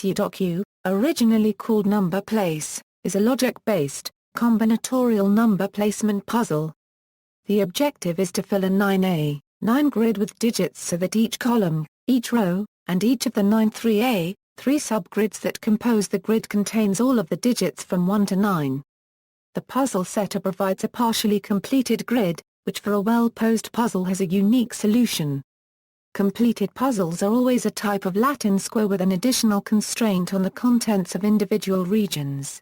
Sudoku, originally called number place, is a logic-based, combinatorial number placement puzzle. The objective is to fill a 9 grid with digits so that each column, each row, and each of the 9 3A, 3 subgrids that compose the grid contains all of the digits from 1 to 9. The puzzle setter provides a partially completed grid, which for a well-posed puzzle has a unique solution. Completed puzzles are always a type of Latin square with an additional constraint on the contents of individual regions.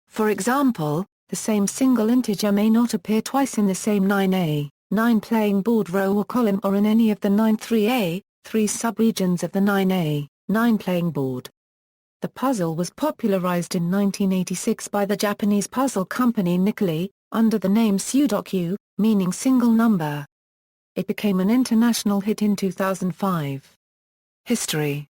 For example, the same single integer may not appear twice in the same 9 playing board row or column or in any of the 9 3A, 3 subregions of the 9 playing board. The puzzle was popularized in 1986 by the Japanese puzzle company Nikkei, under the name Sudoku, meaning single number. It became an international hit in 2005. History.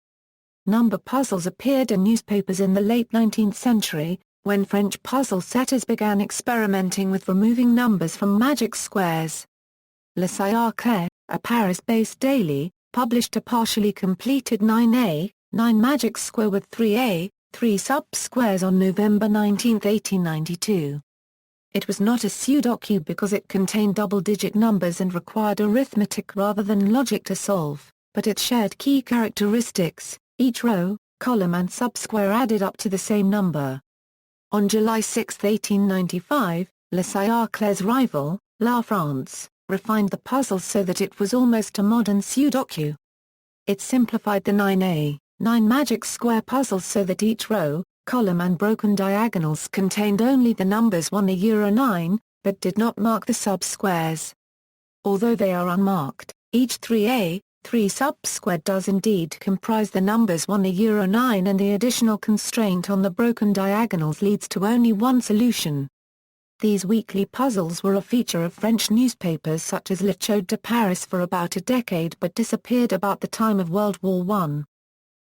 Number puzzles appeared in newspapers in the late 19th century, when French puzzle setters began experimenting with removing numbers from magic squares. Le Sūdoku, a Paris-based daily, published a partially completed 9 magic square with 3 sub-squares on November 19, 1892. It was not a Sudoku because it contained double-digit numbers and required arithmetic rather than logic to solve, but it shared key characteristics: each row, column and sub-square added up to the same number. On July 6, 1895, Le Sūdoku's rival, La France, refined the puzzle so that it was almost a modern Sudoku. It simplified the 9 magic square puzzle so that each row, column and broken diagonals contained only the numbers 1 to 9, but did not mark the sub-squares. Although they are unmarked, each 3 sub-square does indeed comprise the numbers 1 to 9, and the additional constraint on the broken diagonals leads to only one solution. These weekly puzzles were a feature of French newspapers such as L'Écho de Paris for about a decade but disappeared about the time of World War I.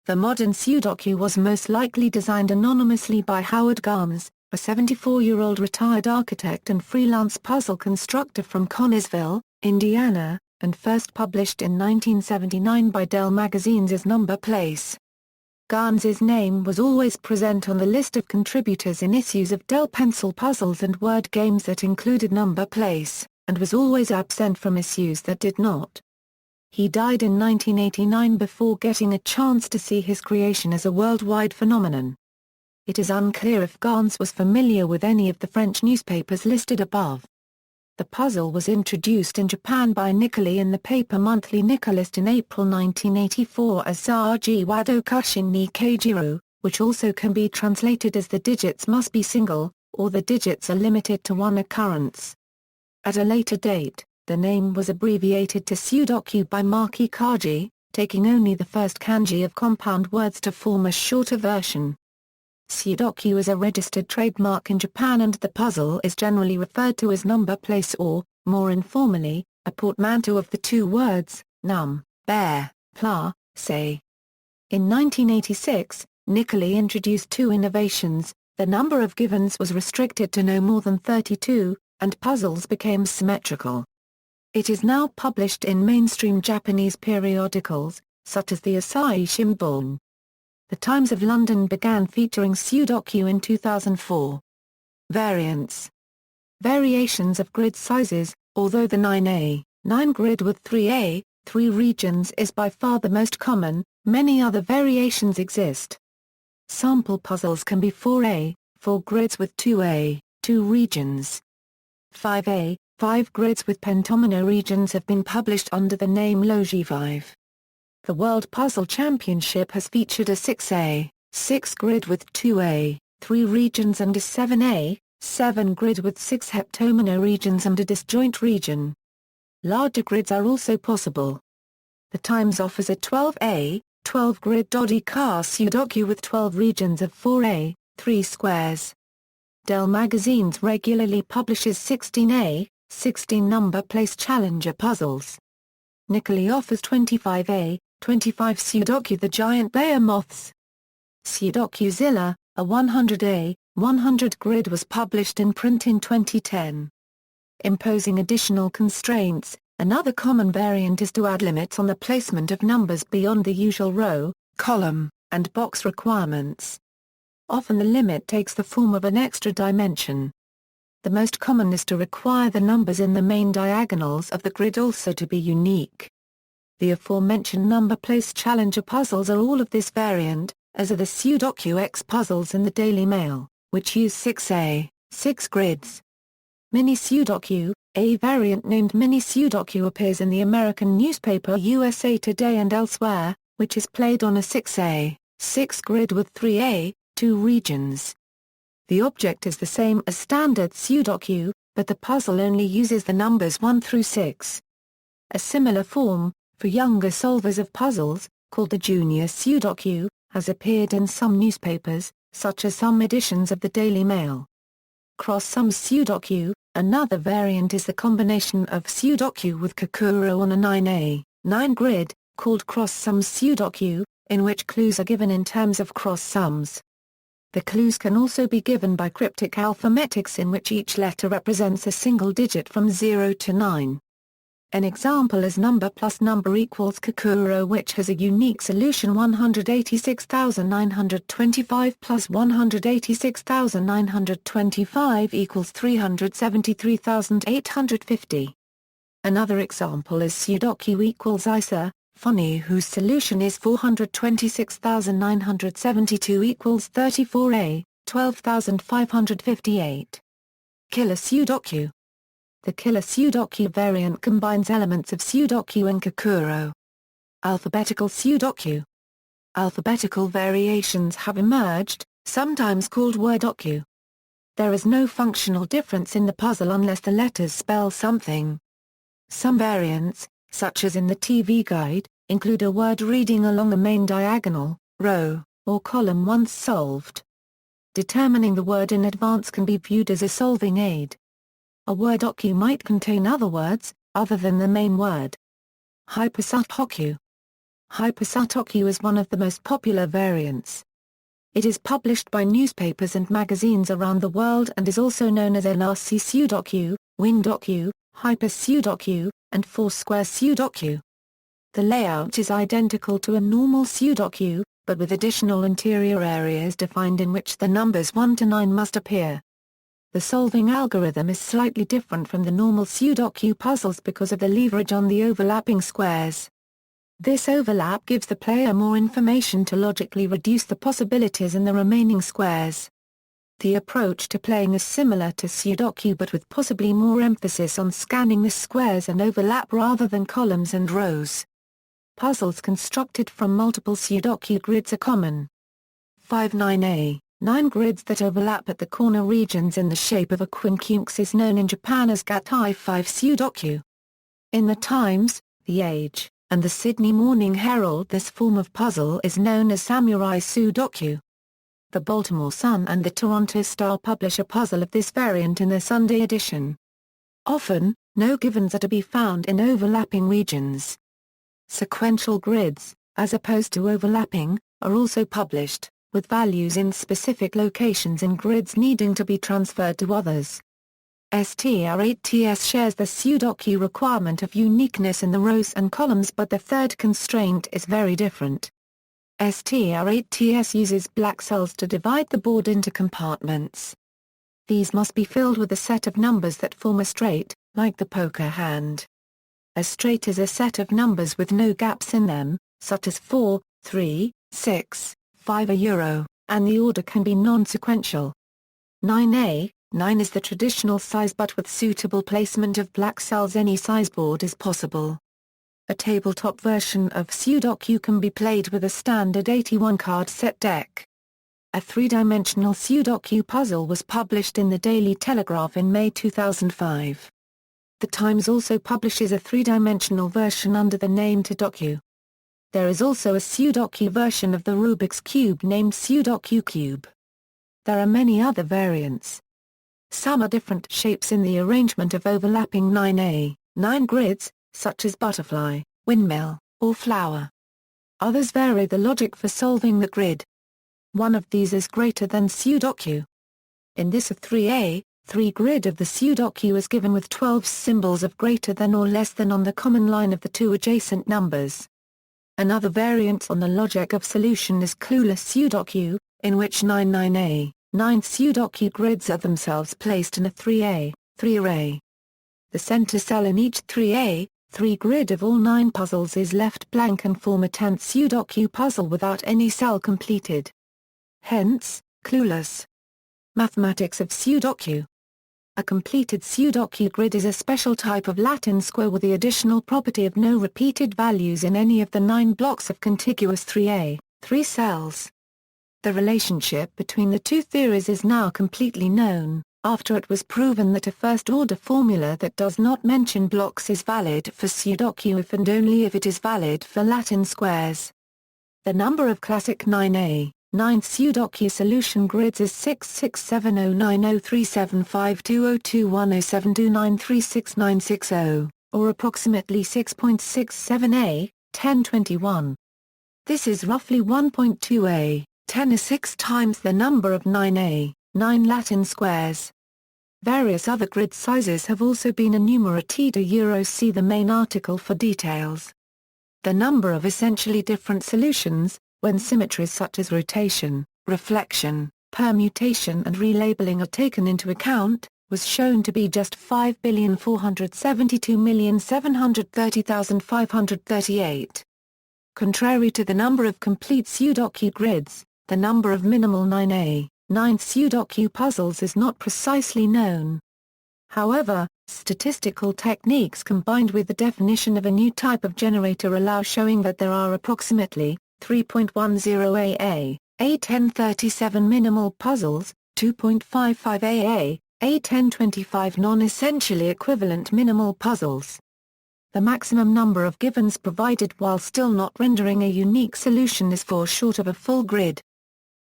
The modern Sudoku was most likely designed anonymously by Howard Garnes, a 74-year-old retired architect and freelance puzzle constructor from Connersville, Indiana, and first published in 1979 by Dell Magazines as Number Place. Garnes's name was always present on the list of contributors in issues of Dell Pencil puzzles and word games that included Number Place, and was always absent from issues that did not. He died in 1989 before getting a chance to see his creation as a worldwide phenomenon. It is unclear if Garnes was familiar with any of the French newspapers listed above. The puzzle was introduced in Japan by Nikkei in the paper Monthly Nikkei in April 1984 as Zaji Wado Kushin ni Keijiro, which also can be translated as the digits must be single, or the digits are limited to one occurrence. At a later date, the name was abbreviated to Sudoku by Maki Kaji, taking only the first kanji of compound words to form a shorter version. Sudoku is a registered trademark in Japan and the puzzle is generally referred to as number place or, more informally, a portmanteau of the two words, num, bear, pla, say. In 1986, Nikkei introduced two innovations: the number of givens was restricted to no more than 32, and puzzles became symmetrical. It is now published in mainstream Japanese periodicals, such as the Asahi Shimbun. The Times of London began featuring Sudoku in 2004. Variants. Variations of grid sizes. Although the 9 grid with 3 regions is by far the most common, many other variations exist. Sample puzzles can be 4 grids with 2 regions. 5 grids with pentomino regions have been published under the name Logi 5. The World Puzzle Championship has featured a 6 grid with 2 3 regions and a 7 grid with 6 heptomino regions and a disjoint region. Larger grids are also possible. The Times offers a 12 grid Dodeka Sudoku with 12 regions of 4 3 squares. Dell Magazines regularly publishes 16 number place challenger puzzles. Nikkei offers 25 Sudoku the Giant Behemoths. Sudokuzilla, a 100 grid was published in print in 2010. Imposing additional constraints. Another common variant is to add limits on the placement of numbers beyond the usual row, column, and box requirements. Often the limit takes the form of an extra dimension. The most common is to require the numbers in the main diagonals of the grid also to be unique. The aforementioned number place challenger puzzles are all of this variant, as are the Sudoku X puzzles in the Daily Mail, which use 6A, 6 grids. Mini Sudoku, a variant named Mini Sudoku, appears in the American newspaper USA Today and elsewhere, which is played on a 6A, 6 grid with 3A, 2 regions. The object is the same as standard Sudoku, but the puzzle only uses the numbers 1 through 6. A similar form, for younger solvers of puzzles, called the Junior Sudoku, has appeared in some newspapers, such as some editions of the Daily Mail. Cross-sum Sudoku, another variant, is the combination of Sudoku with kokoro on a 9A, 9 grid, called cross-sum Sudoku, in which clues are given in terms of cross-sums. The clues can also be given by cryptic alphabetics in which each letter represents a single digit from 0 to 9. An example is number plus number equals kokoro, which has a unique solution 186,925 plus 186,925 equals 373,850. Another example is Sudoku equals ISA, funny, whose solution is 426,972 equals 34A, 12,558. Killer Sudoku. The Killer Sudoku variant combines elements of Sudoku and kokoro. Alphabetical Sudoku. Alphabetical variations have emerged, sometimes called wordoku. There is no functional difference in the puzzle unless the letters spell something. Some variants, such as in the TV guide, include a word reading along a main diagonal, row, or column once solved. Determining the word in advance can be viewed as a solving aid. A wordoku might contain other words, other than the main word. Hypersūdoku. Hypersūdoku is one of the most popular variants. It is published by newspapers and magazines around the world and is also known as NRC Sudoku, Wingdoku, Hyper-Sudoku, and Foursquare Sudoku. The layout is identical to a normal Sudoku, but with additional interior areas defined in which the numbers 1 to 9 must appear. The solving algorithm is slightly different from the normal Sudoku puzzles because of the leverage on the overlapping squares. This overlap gives the player more information to logically reduce the possibilities in the remaining squares. The approach to playing is similar to Sudoku but with possibly more emphasis on scanning the squares and overlap rather than columns and rows. Puzzles constructed from multiple Sudoku grids are common. 5-9A, 9 grids that overlap at the corner regions in the shape of a quincunx is known in Japan as Gatai 5 Sudoku. In the Times, The Age, and the Sydney Morning Herald this form of puzzle is known as Samurai Sudoku. The Baltimore Sun and the Toronto Star publish a puzzle of this variant in their Sunday edition. Often, no givens are to be found in overlapping regions. Sequential grids, as opposed to overlapping, are also published, with values in specific locations in grids needing to be transferred to others. STR8TS shares the Sudoku requirement of uniqueness in the rows and columns, but the third constraint is very different. STR8TS uses black cells to divide the board into compartments. These must be filled with a set of numbers that form a straight, like the poker hand. A straight is a set of numbers with no gaps in them, such as 4, 3, 6, 5 €, and the order can be non-sequential. 9A, 9 is the traditional size, but with suitable placement of black cells any size board is possible. A tabletop version of Sudoku can be played with a standard 81-card set deck. A three-dimensional Sudoku puzzle was published in the Daily Telegraph in May 2005. The Times also publishes a three-dimensional version under the name Sudoku. There is also a Sudoku version of the Rubik's Cube named Sudoku Cube. There are many other variants. Some are different shapes in the arrangement of overlapping 9A, 9 grids, such as butterfly, windmill, or flower. Others vary the logic for solving the grid. One of these is greater than Sudoku. In this a 3A, 3 grid of the Sudoku is given with 12 symbols of greater than or less than on the common line of the two adjacent numbers. Another variant on the logic of solution is clueless Sudoku, in which 9 Sudoku grids are themselves placed in a 3A, 3 array. The center cell in each 3A, 3 grid of all 9 puzzles is left blank and form a 10th Sudoku puzzle without any cell completed. Hence, clueless. Mathematics of Sudoku. A completed Sudoku grid is a special type of Latin square with the additional property of no repeated values in any of the 9 blocks of contiguous 3A, 3 cells. The relationship between the two theories is now completely known, after it was proven that a first-order formula that does not mention blocks is valid for Sudoku if and only if it is valid for Latin squares. The number of classic 9A, 9th Sudoku solution grids is 6670903752021072936960, or approximately 6.67A, 1021. This is roughly 1.2A, 10 is 6 times the number of 9A, 9 Latin squares. Various other grid sizes have also been enumerated. See the main article for details. The number of essentially different solutions, when symmetries such as rotation, reflection, permutation and relabeling are taken into account, was shown to be just 5,472,730,538. Contrary to the number of complete Sudoku grids, the number of minimal 9A, 9th Sudoku puzzles is not precisely known. However, statistical techniques combined with the definition of a new type of generator allow showing that there are approximately 3.10AA, A1037 minimal puzzles, 2.55AA, A1025 non-essentially equivalent minimal puzzles. The maximum number of givens provided while still not rendering a unique solution is 4 short of a full grid.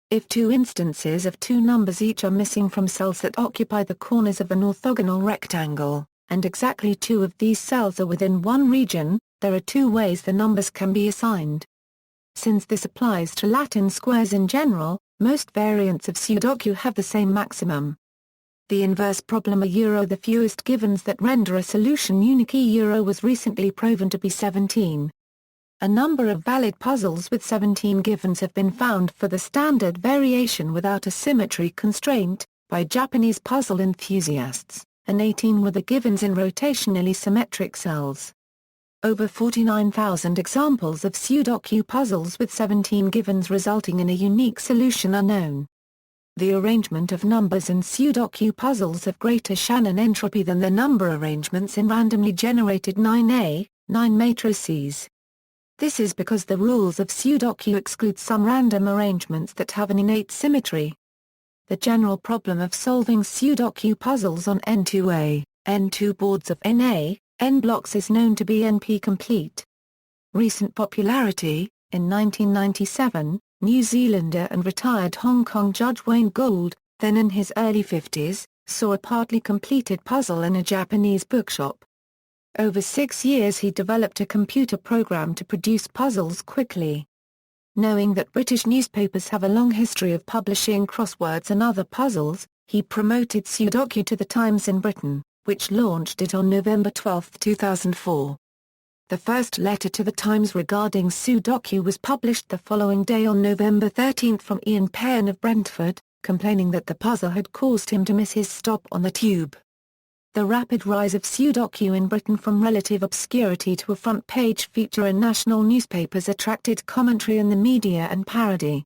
If 2 instances of 2 numbers each are missing from cells that occupy the corners of an orthogonal rectangle, and exactly 2 of these cells are within one region, there are 2 ways the numbers can be assigned. Since this applies to Latin squares in general, most variants of Sudoku have the same maximum. The inverse problem the fewest givens that render a solution unique was recently proven to be 17. A number of valid puzzles with 17 givens have been found for the standard variation without a symmetry constraint, by Japanese puzzle enthusiasts, and 18 were the givens in rotationally symmetric cells. Over 49,000 examples of Sudoku puzzles with 17 givens resulting in a unique solution are known. The arrangement of numbers in Sudoku puzzles have greater Shannon entropy than the number arrangements in randomly generated 9A, 9 matrices. This is because the rules of Sudoku exclude some random arrangements that have an innate symmetry. The general problem of solving Sudoku puzzles on N2A, N2 boards of NA, N blocks is known to be NP-complete. Recent popularity: in 1997, New Zealander and retired Hong Kong judge Wayne Gould, then in his early 50s, saw a partly completed puzzle in a Japanese bookshop. Over 6 years he developed a computer program to produce puzzles quickly. Knowing that British newspapers have a long history of publishing crosswords and other puzzles, he promoted Sudoku to the Times in Britain, which launched it on November 12, 2004. The first letter to the Times regarding Sudoku was published the following day on November 13 from Ian Penn of Brentford, complaining that the puzzle had caused him to miss his stop on the tube. The rapid rise of Sudoku in Britain from relative obscurity to a front-page feature in national newspapers attracted commentary in the media and parody.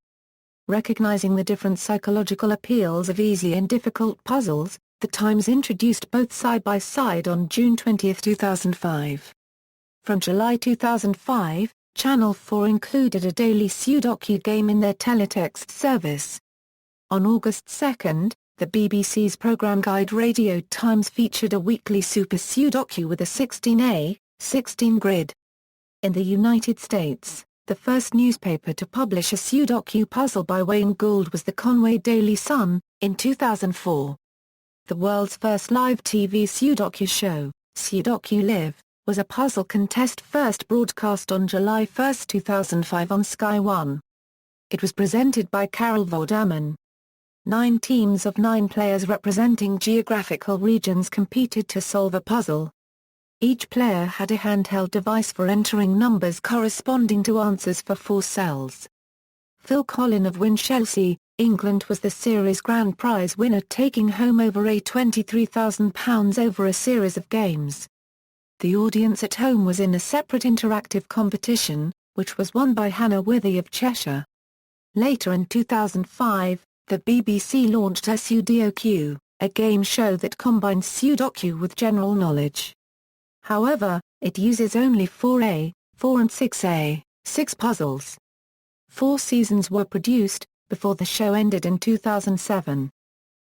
Recognizing the different psychological appeals of easy and difficult puzzles, the Times introduced both side by side on June 20, 2005. From July 2005, Channel 4 included a daily Sudoku game in their teletext service. On August 2, the BBC's programme guide Radio Times featured a weekly Super Sudoku with a 16A, 16 grid. In the United States, the first newspaper to publish a Sudoku puzzle by Wayne Gould was the Conway Daily Sun, in 2004. The world's first live TV Sudoku show, Sudoku Live, was a puzzle contest first broadcast on July 1, 2005 on Sky One. It was presented by Carol Vorderman. 9 teams of 9 players representing geographical regions competed to solve a puzzle. Each player had a handheld device for entering numbers corresponding to answers for 4 cells. Phil Collin of Winchelsea, England was the series grand prize winner, taking home over £23,000 over a series of games. The audience at home was in a separate interactive competition, which was won by Hannah Withy of Cheshire. Later in 2005, the BBC launched sūdoku, a game show that combines Sudoku with general knowledge. However, it uses only 4A, 4 and 6A, 6 puzzles. 4 seasons were produced, before the show ended in 2007.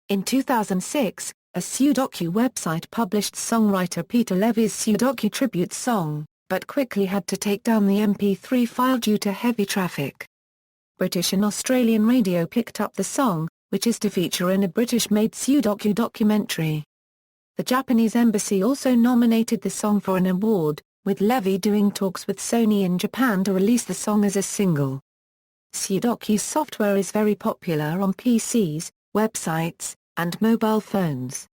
In 2006, a Sudoku website published songwriter Peter Levy's Sudoku tribute song, but quickly had to take down the MP3 file due to heavy traffic. British and Australian radio picked up the song, which is to feature in a British-made Sudoku documentary. The Japanese embassy also nominated the song for an award, with Levy doing talks with Sony in Japan to release the song as a single. Sudoku software is very popular on PCs, websites, and mobile phones.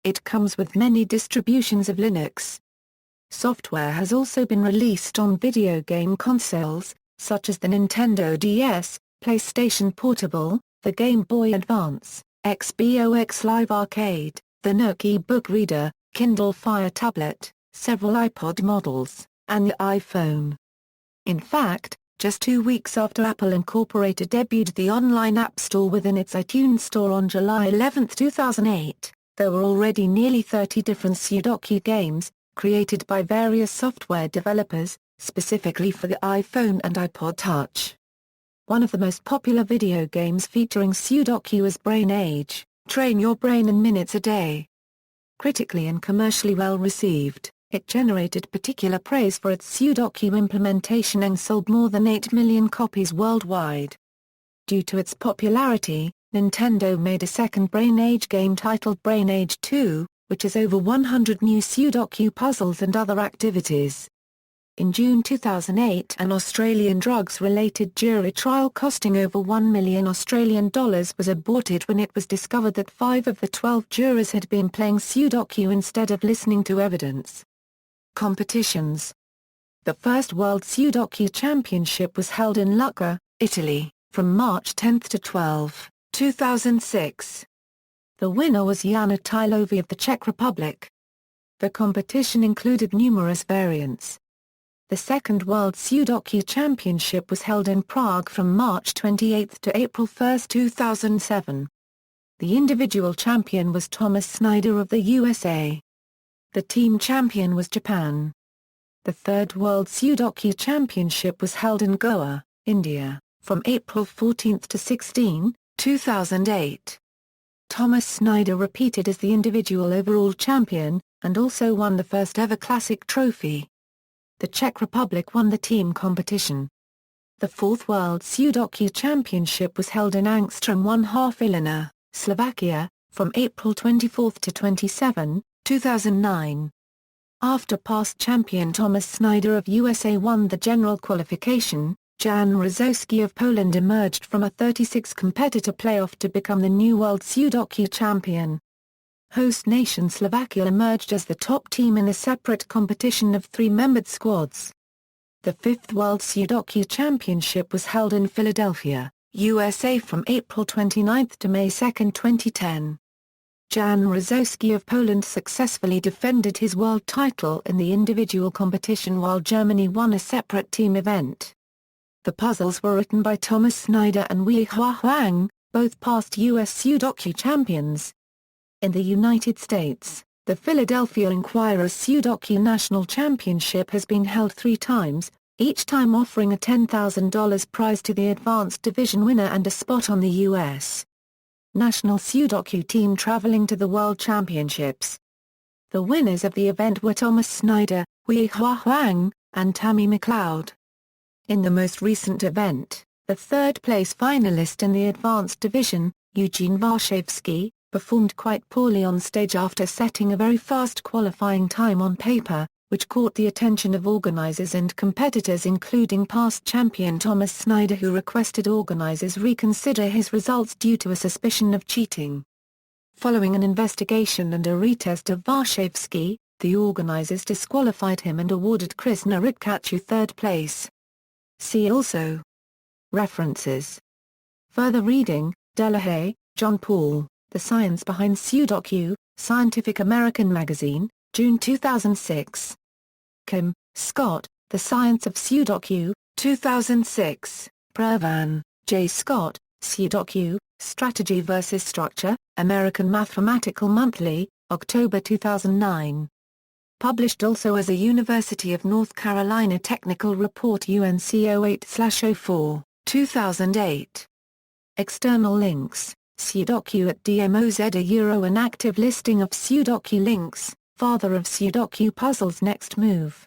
It comes with many distributions of Linux. Software has also been released on video game consoles, such as the Nintendo DS, PlayStation Portable, the Game Boy Advance, Xbox Live Arcade, the Nook e-book reader, Kindle Fire tablet, several iPod models, and the iPhone. In fact, just 2 weeks after Apple Incorporated debuted the online App Store within its iTunes Store on July 11, 2008, there were already nearly 30 different Sudoku games, created by various software developers, specifically for the iPhone and iPod Touch. One of the most popular video games featuring Sudoku is Brain Age, Train Your Brain in Minutes a Day. Critically and commercially well received, it generated particular praise for its Sudoku implementation and sold more than 8 million copies worldwide. Due to its popularity, Nintendo made a second Brain Age game titled Brain Age 2, which has over 100 new Sudoku puzzles and other activities. In June 2008, an Australian drugs-related jury trial costing over $1 million was aborted when it was discovered that 5 of the 12 jurors had been playing Sudoku instead of listening to evidence. Competitions. The first World Sudoku Championship was held in Lucca, Italy, from March 10 to 12, 2006. The winner was Jana Tylovy of the Czech Republic. The competition included numerous variants. The second World Sudoku Championship was held in Prague from March 28 to April 1, 2007. The individual champion was Thomas Snyder of the USA. The team champion was Japan. The third World Sudoku Championship was held in Goa, India, from April 14 to 16, 2008. Thomas Snyder repeated as the individual overall champion, and also won the first ever Classic trophy. The Czech Republic won the team competition. The fourth World Sudoku Championship was held in Angstrom 1/2 Ilina, Slovakia, from April 24 to 27, 2009. After past champion Thomas Snyder of USA won the general qualification, Jan Rosowski of Poland emerged from a 36-competitor playoff to become the new World Sudoku champion. Host nation Slovakia emerged as the top team in a separate competition of 3-membered squads. The fifth World Sudoku Championship was held in Philadelphia, USA from April 29 to May 2, 2010. Jan Rosowski of Poland successfully defended his world title in the individual competition while Germany won a separate team event. The puzzles were written by Thomas Snyder and Weihua Huang, both past U.S. Sudoku champions. In the United States, the Philadelphia Inquirer Sudoku National Championship has been held 3 times, each time offering a $10,000 prize to the advanced division winner and a spot on the U.S. National Sudoku team traveling to the World Championships. The winners of the event were Thomas Snyder, Weihua Huang, and Tammy McLeod. In the most recent event, the third-place finalist in the advanced division, Eugene Warshawski, performed quite poorly on stage after setting a very fast qualifying time on paper, which caught the attention of organizers and competitors including past champion Thomas Snyder, who requested organizers reconsider his results due to a suspicion of cheating. Following an investigation and a retest of Warshawski, The organizers disqualified him and awarded Chris Narikachu third place. See also. References. Further reading, Delahaye, John Paul, The Science Behind Sudoku, Scientific American Magazine, June 2006. Kim, Scott, The Science of Sudoku, 2006, Purvan, J. Scott, Sudoku, Strategy vs. Structure, American Mathematical Monthly, October 2009. Published also as a University of North Carolina Technical Report UNC 08/04, 2008. External links, Sudoku at DMOZ. An active listing of Sudoku links, father of Sudoku puzzles. Next move.